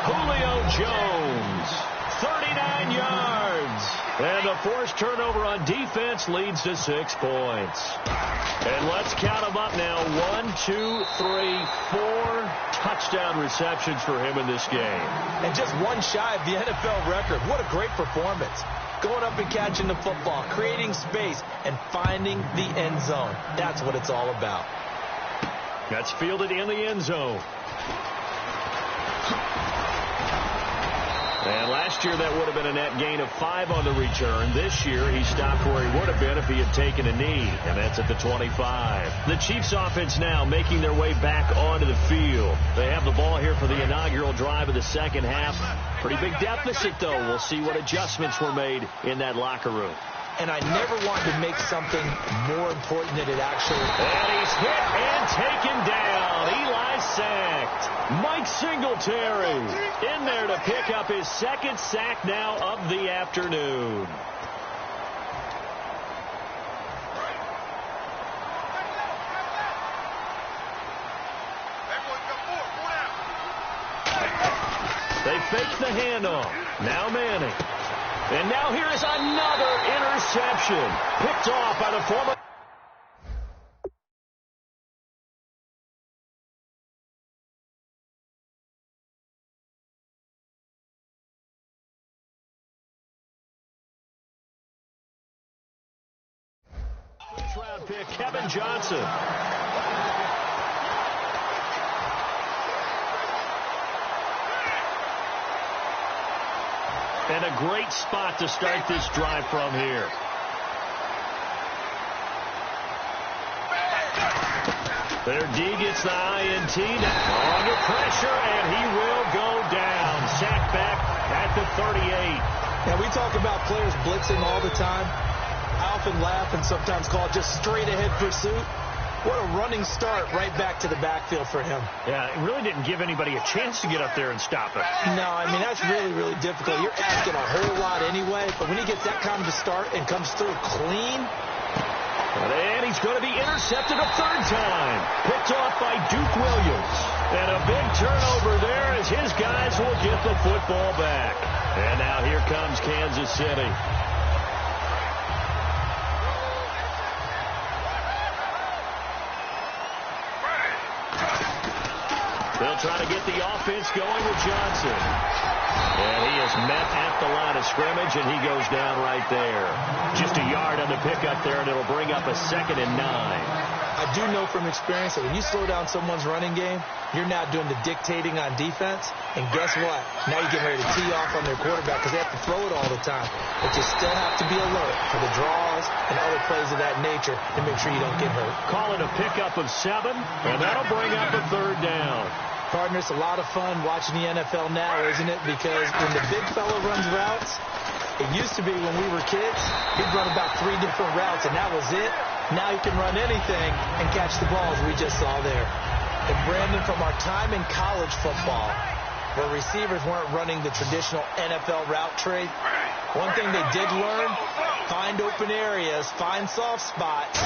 Julio Jones, 39 yards. And the forced turnover on defense leads to 6 points. And let's count them up now. 1, 2, 3, 4 touchdown receptions for him in this game. And just one shy of the NFL record. What a great performance. Going up and catching the football, creating space, and finding the end zone. That's what it's all about. That's fielded in the end zone. And last year that would have been a net gain of 5 on the return. This year he stopped where he would have been if he had taken a knee, and that's at the 25. The Chiefs offense now making their way back onto the field. They have the ball here for the inaugural drive of the second half. Pretty big deficit, though. We'll see what adjustments were made in that locker room. And I never wanted to make something more important than it actually is. And he's hit and taken down. Eli sacked. Mike Singletary in there to pick up his second sack now of the afternoon. They fake the handoff. Now Manning. And now here is another interception. Picked off by the former. First-round pick, Kevin Johnson. And a great spot to start this drive from here. Their D gets the INT under pressure, and he will go down. Sacked back at the 38. Now, we talk about players blitzing all the time. I often laugh and sometimes call it just straight-ahead pursuit. What a running start right back to the backfield for him. Yeah, it really didn't give anybody a chance to get up there and stop it. No, I mean, that's really, really difficult. You're asking a whole lot anyway, but when he gets that kind of a start and comes through clean. And he's going to be intercepted a third time. Picked off by Duke Williams. And a big turnover there as his guys will get the football back. And now here comes Kansas City. They'll try to get the offense going with Johnson. And he is met at the line of scrimmage, and he goes down right there. Just a yard on the pickup there, and it'll bring up a 2nd and 9. I do know from experience that when you slow down someone's running game, you're now doing the dictating on defense. And guess what? Now you're getting ready to tee off on their quarterback because they have to throw it all the time. But you still have to be alert for the draws and other plays of that nature to make sure you don't get hurt. Call it a pickup of 7, and that'll bring up a 3rd down. Partner, it's a lot of fun watching the NFL now, isn't it? Because when the big fella runs routes, it used to be when we were kids, he'd run about 3 different routes, and that was it. Now he can run anything and catch the balls we just saw there. And Brandon, from our time in college football, where receivers weren't running the traditional NFL route tree, one thing they did learn, find open areas, find soft spots,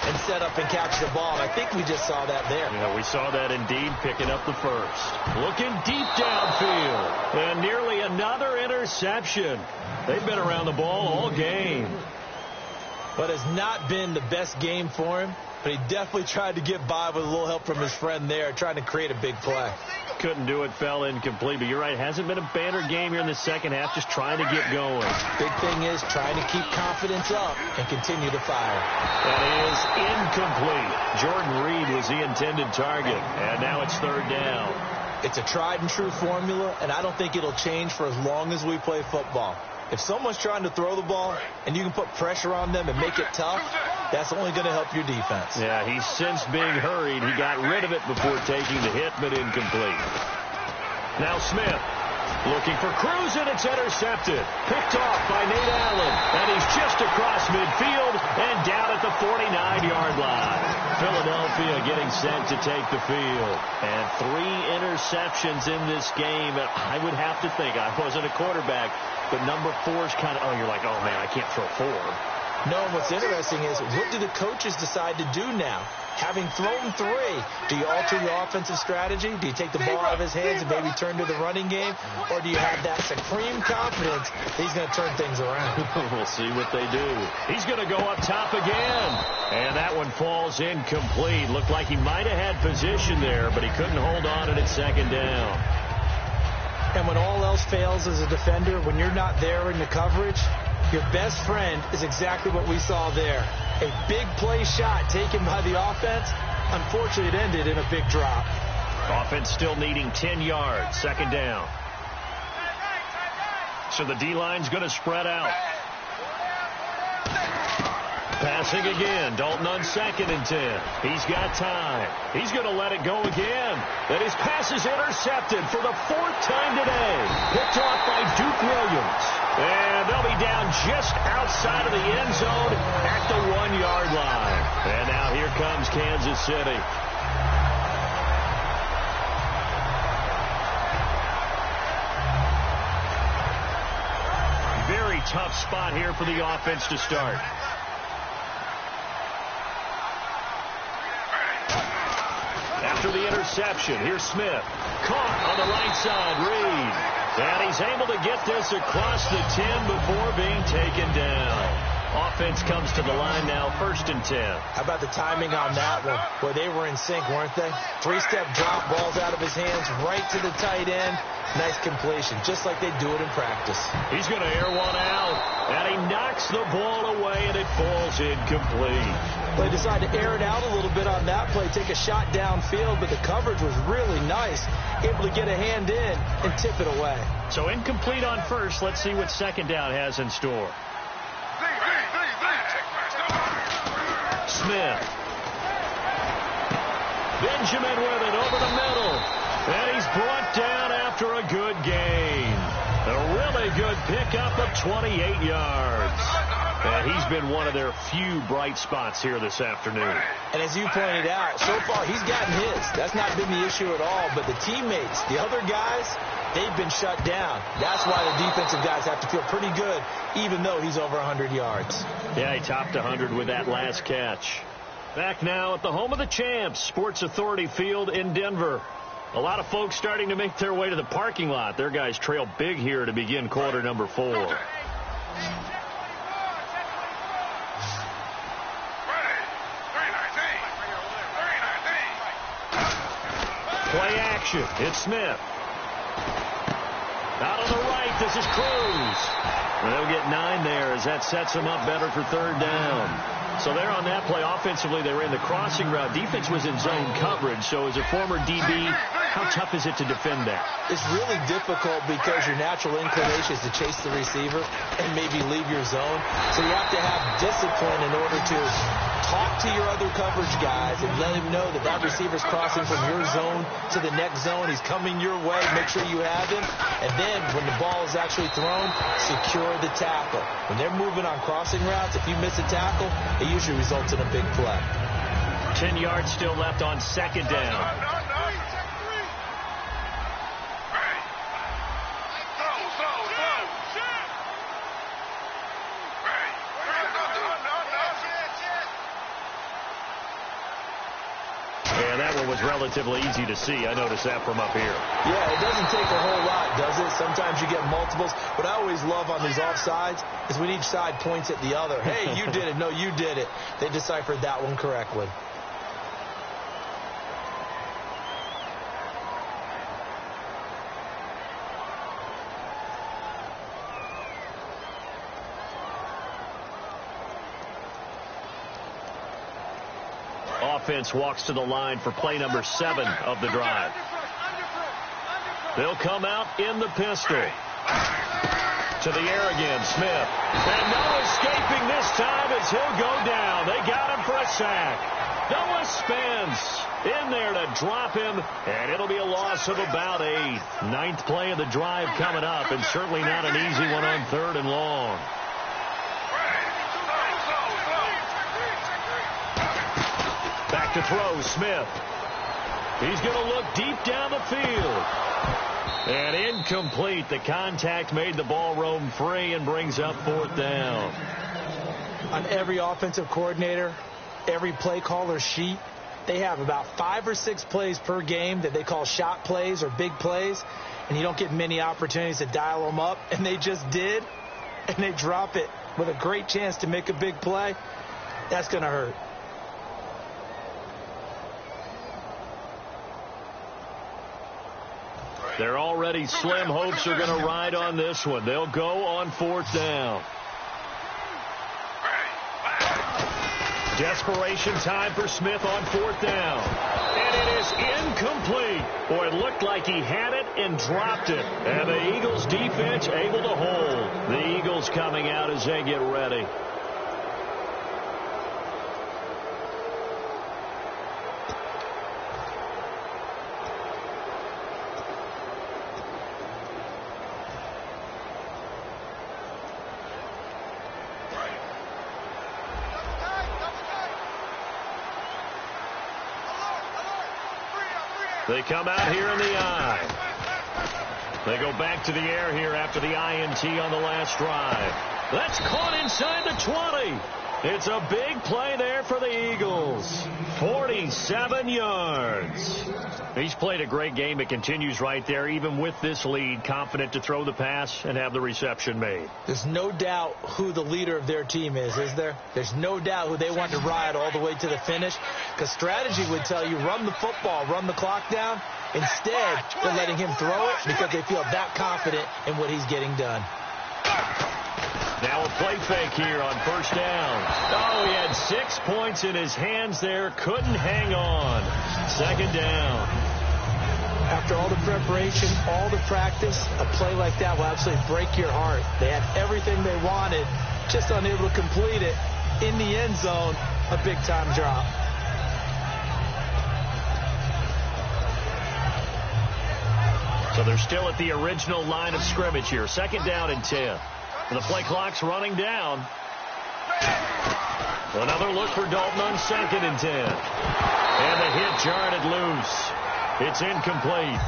and set up and catch the ball. And I think we just saw that there. Yeah, we saw that indeed, picking up the first. Looking deep downfield. And nearly another interception. They've been around the ball all game. But it's not been the best game for him. But he definitely tried to get by with a little help from his friend there, trying to create a big play. Couldn't do it, fell incomplete. But you're right, hasn't been a banner game here in the second half, just trying to get going. Big thing is trying to keep confidence up and continue to fire. That is incomplete. Jordan Reed was the intended target, and now it's 3rd down. It's a tried-and-true formula, and I don't think it'll change for as long as we play football. If someone's trying to throw the ball and you can put pressure on them and make it tough, that's only going to help your defense. Yeah, he's since being hurried. He got rid of it before taking the hit, but incomplete. Now Smith looking for Cruz, and it's intercepted. Picked off by Nate Allen, and he's just across midfield and down at the 49-yard line. Philadelphia getting set to take the field. And 3 interceptions in this game. I would have to think, I wasn't a quarterback, but number 4 is kind of, oh, you're like, oh, man, I can't throw 4. No, and what's interesting is, what do the coaches decide to do now? Having thrown 3, do you alter your offensive strategy? Do you take the ball out of his hands and maybe turn to the running game? Or do you have that supreme confidence that he's going to turn things around? We'll see what they do. He's going to go up top again. And that one falls incomplete. Looked like he might have had position there, but he couldn't hold on at second down. And when all else fails as a defender, when you're not there in the coverage, your best friend is exactly what we saw there. A big play shot taken by the offense. Unfortunately, it ended in a big drop. Offense still needing 10 yards. Second down. So the D-line's going to spread out. Passing again. Dalton on 2nd and 10. He's got time. He's going to let it go again. And his pass is intercepted for the 4th time today. Picked off by Duke Williams. And they'll be down just outside of the end zone at the 1-yard line. And now here comes Kansas City. Very tough spot here for the offense to start. After the interception, here's Smith. Caught on the right side, Reed. And he's able to get this across the 10 before being taken down. Offense comes to the line now, 1st and 10. How about the timing on that one? Well, they were in sync, weren't they? 3-step drop, balls out of his hands, right to the tight end. Nice completion, just like they do it in practice. He's going to air one out, and he knocks the ball away, and it falls incomplete. They decided to air it out a little bit on that play, take a shot downfield, but the coverage was really nice. Able to get a hand in and tip it away. So incomplete on first. Let's see what second down has in store. Smith. Benjamin with it over the middle. And he's brought down after a good gain. A really good pickup of 28 yards. And he's been one of their few bright spots here this afternoon. And as you pointed out, so far he's gotten his. That's not been the issue at all. But the teammates, the other guys, they've been shut down. That's why the defensive guys have to feel pretty good, even though he's over 100 yards. Yeah, he topped 100 with that last catch. Back now at the home of the champs, Sports Authority Field in Denver. A lot of folks starting to make their way to the parking lot. Their guys trail big here to begin quarter number 4. Play action. It's Smith. Out on the right, this is Cruz. And they'll get 9 there as that sets them up better for 3rd down. So there on that play, offensively, they ran the crossing route. Defense was in zone coverage. So as a former DB, how tough is it to defend that? It's really difficult because your natural inclination is to chase the receiver and maybe leave your zone. So you have to have discipline in order to talk to your other coverage guys and let him know that that receiver's crossing from your zone to the next zone. He's coming your way. Make sure you have him. And then when the ball is actually thrown, secure the tackle. When they're moving on crossing routes, if you miss a tackle, it usually results in a big play. 10 yards still left on 2nd down. And that one was relatively easy to see. I noticed that from up here. Yeah, it doesn't take a whole lot, does it? Sometimes you get multiples. What I always love on these offsides is when each side points at the other. Hey, you did it. No, you did it. They deciphered that one correctly. Offense walks to the line for play number 7 of the drive. They'll come out in the pistol. To the air again, Smith. And no escaping this time as he'll go down. They got him for a sack. Noah Spence in there to drop him, and it'll be a loss of about 8. 9th play of the drive coming up, and certainly not an easy one on 3rd and long. Back to throw, Smith. He's going to look deep down the field. And incomplete. The contact made the ball roam free and brings up 4th down. On every offensive coordinator, every play caller sheet, they have about 5 or 6 plays per game that they call shot plays or big plays, and you don't get many opportunities to dial them up, and they just did, and they drop it with a great chance to make a big play. That's going to hurt. They're already slim hopes are going to ride on this one. They'll go on 4th down. Desperation time for Smith on 4th down. And it is incomplete. Boy, it looked like he had it and dropped it. And the Eagles defense able to hold. The Eagles coming out as they get ready. They come out here in the I. They go back to the air here after the INT on the last drive. That's caught inside the 20. It's a big play there for the Eagles. 47 yards. He's played a great game. It continues right there, even with this lead, confident to throw the pass and have the reception made. There's no doubt who the leader of their team is there? There's no doubt who they want to ride all the way to the finish, because strategy would tell you run the football, run the clock down. Instead, they're letting him throw it because they feel that confident in what he's getting done. Now a play fake here on 1st down. Oh, he had 6 points in his hands there. Couldn't hang on. 2nd down. After all the preparation, all the practice, a play like that will absolutely break your heart. They had everything they wanted, just unable to complete it. In the end zone, a big-time drop. So they're still at the original line of scrimmage here. 2nd down and 10. The play clock's running down. Another look for Dalton on 2nd and 10. And the hit jarred it loose. It's incomplete.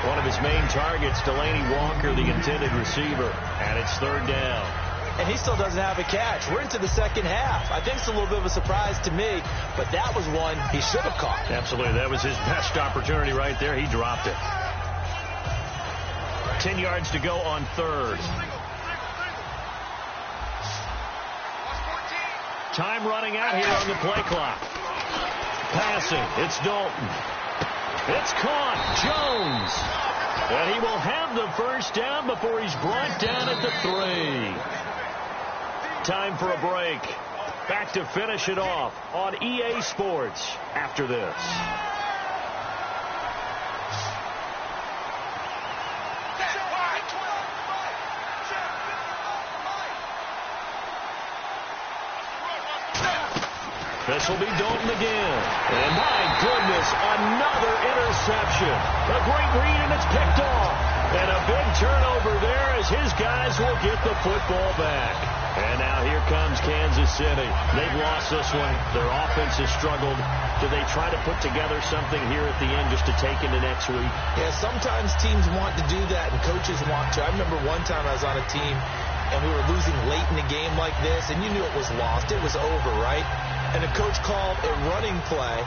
One of his main targets, Delaney Walker, the intended receiver. And it's 3rd down. And he still doesn't have a catch. We're into the second half. I think it's a little bit of a surprise to me, but that was one he should have caught. Absolutely. That was his best opportunity right there. He dropped it. 10 yards to go on 3rd. Time running out here on the play clock. Passing. It's Dalton. It's caught. Jones. And he will have the 1st down before he's brought down at the 3. Time for a break. Back to finish it off on EA Sports after this. This will be Dalton again. And my goodness, another interception. A great read, and it's picked off. And a big turnover there as his guys will get the football back. And now here comes Kansas City. They've lost this one. Their offense has struggled. Do they try to put together something here at the end just to take into next week? Yeah, sometimes teams want to do that, and coaches want to. I remember one time I was on a team, and we were losing late in the game like this, and you knew it was lost. It was over, right? And the coach called a running play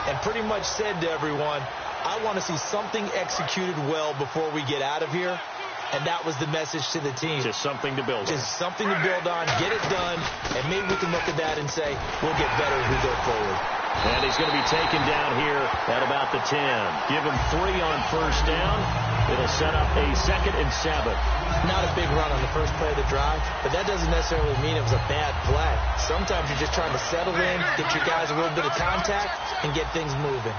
and pretty much said to everyone, I want to see something executed well before we get out of here. And that was the message to the team. Just something to build on. Just something to build on, get it done, and maybe we can look at that and say, we'll get better as we go forward. And he's going to be taken down here at about the 10. Give him 3 on 1st down. It'll set up a 2nd and 7. Not a big run on the first play of the drive, but that doesn't necessarily mean it was a bad play. Sometimes you're just trying to settle in, get your guys a little bit of contact, and get things moving.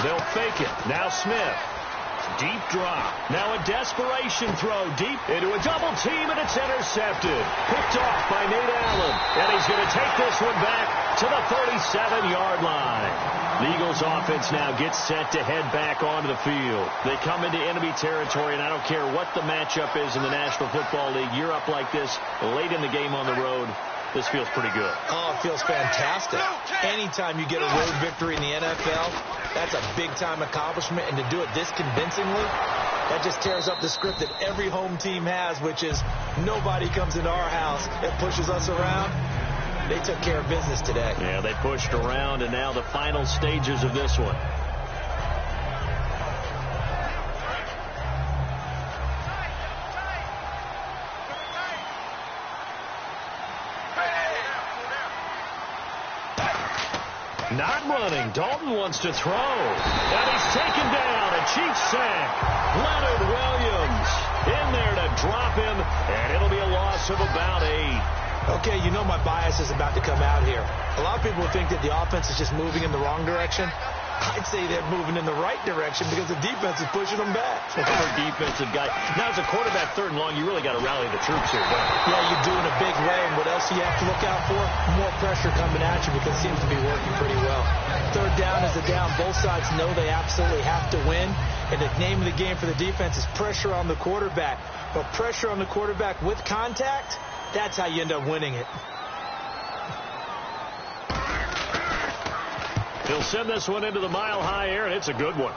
They'll fake it. Now Smith. Deep drop. Now a desperation throw deep into a double team, and it's intercepted. Picked off by Nate Allen. And he's going to take this one back to the 37-yard line. The Eagles offense now gets set to head back onto the field. They come into enemy territory, and I don't care what the matchup is in the National Football League. You're up like this late in the game on the road. This feels pretty good. Oh, it feels fantastic. Anytime you get a road victory in the NFL, that's a big-time accomplishment. And to do it this convincingly, That just tears up the script that every home team has, which is nobody comes into our house and pushes us around. They took care of business today. Yeah, they pushed around, and now the final stages of this one. Not running. Dalton wants to throw. And he's taken down. A cheap sack. Leonard Williams in there to drop him. And it'll be a loss of about 8. Okay, you know my bias is about to come out here. A lot of people think that the offense is just moving in the wrong direction. I'd say they're moving in the right direction because the defense is pushing them back. Former defensive guy. Now, as a quarterback, 3rd and long, you really got to rally the troops here, don't you? Yeah, you do in a big way. And what else do you have to look out for? More pressure coming at you because it seems to be working pretty well. 3rd down is a down. Both sides know they absolutely have to win. And the name of the game for the defense is pressure on the quarterback. But pressure on the quarterback with contact, that's how you end up winning it. He'll send this one into the mile-high air, and it's a good one.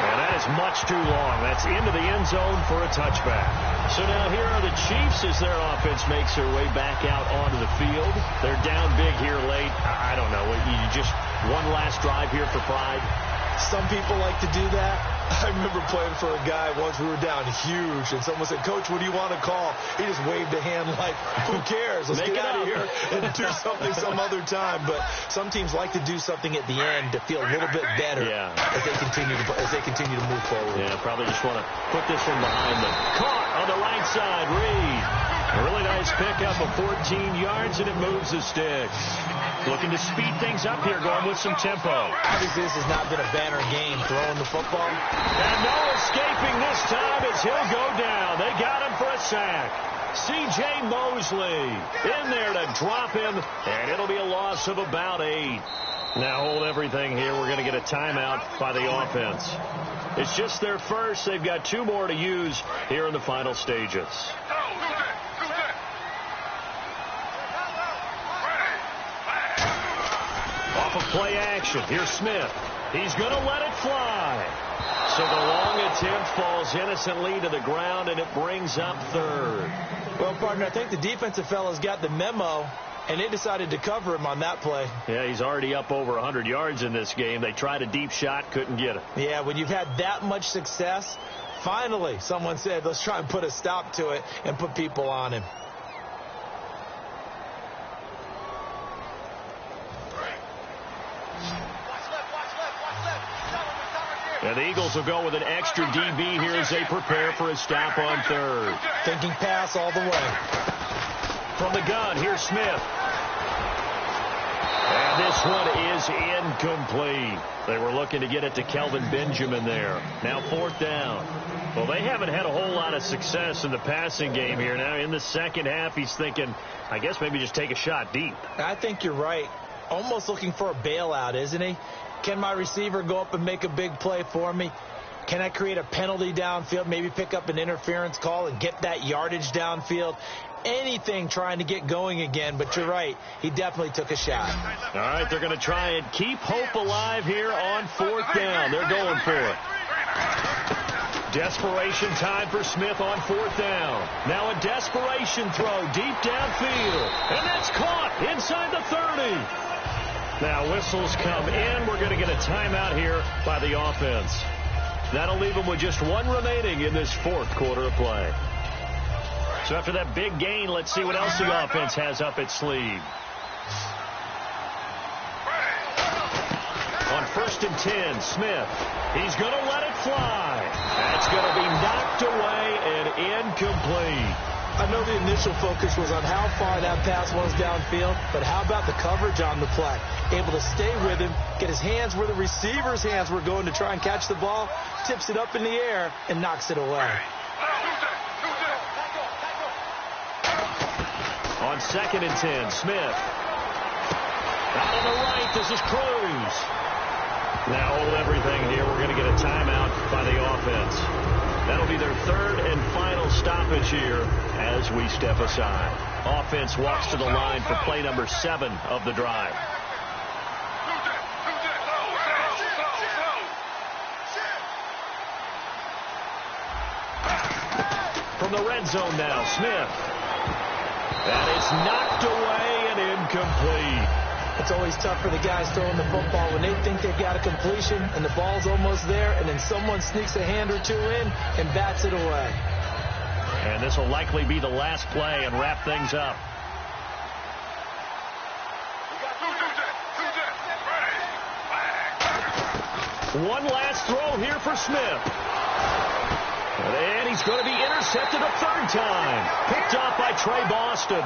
And that is much too long. That's into the end zone for a touchback. So now here are the Chiefs as their offense makes their way back out onto the field. They're down big here late. I don't know. You just one last drive here for pride. Some people like to do that. I remember playing for a guy once. We were down huge, and someone said, "Coach, what do you want to call?" He just waved a hand like, "Who cares? Let's get out of here and do something some other time." But some teams like to do something at the end to feel a little bit better as they continue to move forward. Yeah, probably just want to put this one behind them. Caught on the right side, Reed. A really nice pickup of 14 yards, and it moves the sticks. Looking to speed things up here, going with some tempo. Obviously, this has not been a banner game throwing the football. And no escaping this time as he'll go down. They got him for a sack. C.J. Mosley in there to drop him, and it'll be a loss of about 8. Now hold everything here. We're going to get a timeout by the offense. It's just their first. They've got 2 more to use here in the final stages. Off of play action. Here's Smith. He's going to let it fly. So the long attempt falls innocently to the ground, and it brings up 3rd. Well, partner, I think the defensive fellas got the memo, and they decided to cover him on that play. Yeah, he's already up over 100 yards in this game. They tried a deep shot, couldn't get it. Yeah, when you've had that much success, finally someone said, let's try and put a stop to it and put people on him. And the Eagles will go with an extra DB here as they prepare for a stop on 3rd. Thinking pass all the way. From the gun, here's Smith. And this one is incomplete. They were looking to get it to Kelvin Benjamin there. Now 4th down. Well, they haven't had a whole lot of success in the passing game here. Now in the second half, he's thinking, I guess maybe just take a shot deep. I think you're right. Almost looking for a bailout, isn't he? Can my receiver go up and make a big play for me? Can I create a penalty downfield, maybe pick up an interference call and get that yardage downfield? Anything trying to get going again, but you're right. He definitely took a shot. All right, they're going to try and keep hope alive here on 4th down. They're going for it. Desperation time for Smith on 4th down. Now a desperation throw deep downfield. And that's caught inside the 30. Now whistles come in. We're going to get a timeout here by the offense. That'll leave them with just 1 remaining in this 4th quarter of play. So after that big gain, let's see what else the offense has up its sleeve. On 1st and 10, Smith. He's going to let it fly. That's going to be knocked away and incomplete. I know the initial focus was on how far that pass was downfield, but how about the coverage on the play? Able to stay with him, get his hands where the receiver's hands were going to try and catch the ball, tips it up in the air, and knocks it away. On 2nd and 10, Smith. Out on the right, this is Cruz. Now hold everything here. We're going to get a timeout by the offense. That'll be their 3rd and final stoppage here as we step aside. Offense walks to the line for play number 7 of the drive. the red zone now. Smith. And it's knocked away and incomplete. It's always tough for the guys throwing the football when they think they've got a completion and the ball's almost there, and then someone sneaks a hand or two in and bats it away. And this will likely be the last play and wrap things up. One last throw here for Smith. And he's going to be intercepted a third time. Picked off by Trey Boston.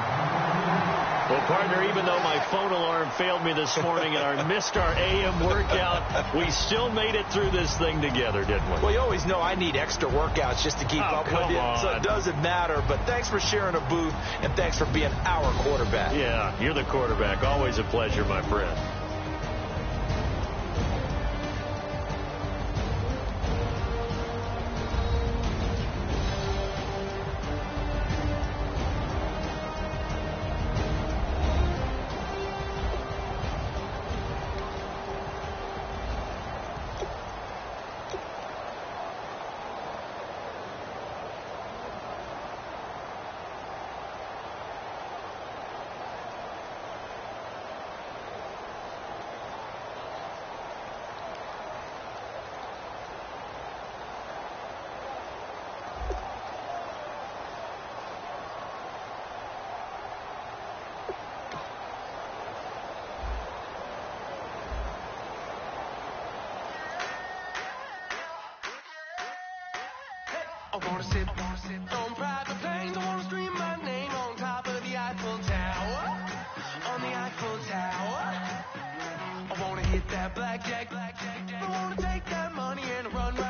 Well, partner, even though my phone alarm failed me this morning and I missed our AM workout, we still made it through this thing together, didn't we? Well, you always know I need extra workouts just to keep up with you, so it doesn't matter. But thanks for sharing a booth, and thanks for being our quarterback. Yeah, you're the quarterback. Always a pleasure, my friend. I wanna sit on private planes. I wanna scream my name on top of the Eiffel Tower. On the Eiffel Tower. I wanna hit that blackjack. I wanna take that money and run right